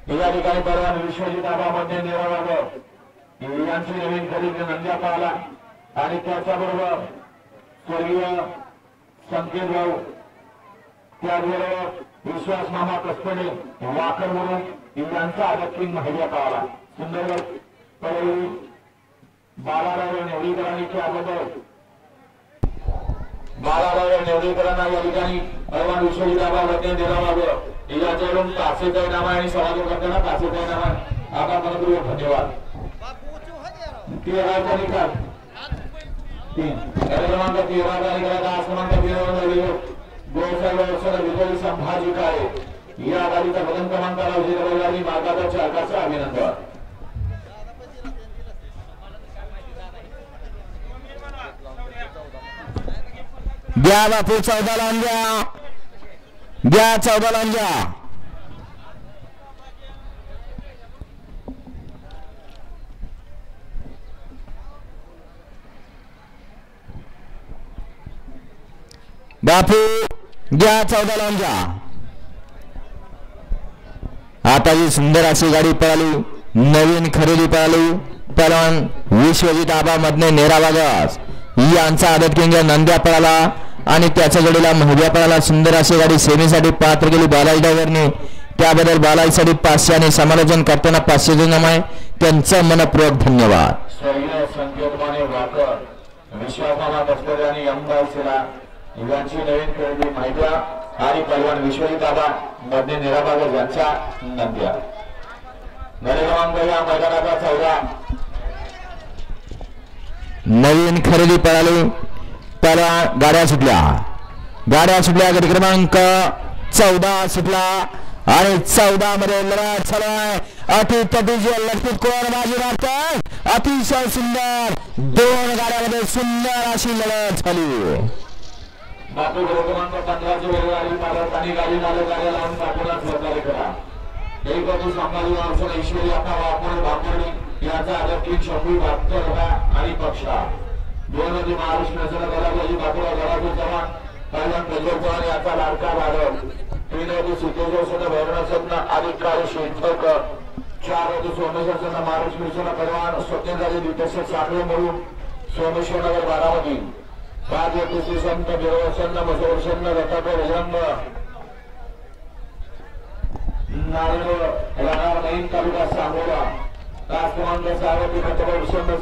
या ठिकाणी परवान विश्वजित आबामध्ये निरावाग यांची नवीन खरेदी नंद्या पाहला आणि त्याच्याबरोबर स्वर्गीय संकेत भाऊ त्याचबरोबर विश्वास मामा कस्तडे वाकर म्हणून यांचा आदतकिंग महिला पाहला सुंदर पडळी बालाराव नेवरीकरांनी त्याबद्दल बालाराव नेवरीकरांना या ठिकाणी परवान विश्वजित आबामध्ये निरावाग याच्यावरून कासेताई नामा आणि समाजकर्त्यांना कासेताई नामा आभार मानतो धन्यवाद 13 निकाल 3 क्रमांक 13 निकालाचा क्रमांक 13 गोसाहेब विजयी संभाजी काळे या गाडीचा बदल क्रमांकाला विजय आणि मार्गाच्या चालकाचं अभिनंदन द्या बापू 14 लावून द्या 14 लावून द्या बापू घ्या 14 लावून घ्या आता जी सुंदर अशी गाडी पळाली नवीन खरेदी पळाली पलवान विश्वजित आबा मधने नेरावागस यांचा आदत किंग नंद्या पळाला आणि त्याच्या जोडीला महिब्या पळाला सुंदर अशी गाडी सेमीसाठी पात्र गेली बालाजी ड्रायव्हरने त्याबद्दल बालाजीसाठी 500 आणि समालोचन करताना 500 जनामाय त्यांचा मनपूर्वक धन्यवाद स्वर्गीय संकेतमाने वाकर विश्वासमामा कस्तडे आणि यमदासीला यांची नवीन खरेदी महिब्या आणि पलवान विश्वजित आबा मध्ये निराबाग यांचा नंद्या क्रमांक या मैदानाचा 14 नवीन खरेदी पळाली त्याला गाड्या सुटल्या गट क्रमांक 14 सुटला आणि 14 मध्ये लढत चालू आहे अतिशय लढतीत कोण बाजी मारतोय अतिशय सुंदर 2 गाड्यामध्ये सुंदर अशी लढत झाली बापू क्रमांक 15 ची वेळी मालक आणि गाडी मालक गाड्या लावून बापूला सहकार्य करा एक बाजू संभाजी महाराष्ट्र ईश्वरी आता वापर बापरणी याचा आदत शंभू बहात्तर आणि पक्षा दोन मध्ये महाराष्ट्र नजर बापूला गडाचे जवान पहिला प्रज्वल चव्हाण याचा लाडका बाळग 3 मध्ये सिद्धेश्वर भैरवनाथ आणि काळे शेठक 4 मध्ये सोमेश्वर महाराष्ट्र मिशन परवान स्वप्नेंद्रजी दिपेश्वर साखरे म्हणून सोमेश्वर नगर बारामती 5 मध्ये संत गिरवसन मसोरसन रथाकर विलंब नारायण राणा नईन तालुका सांगोला तास क्रमांक 6 मध्ये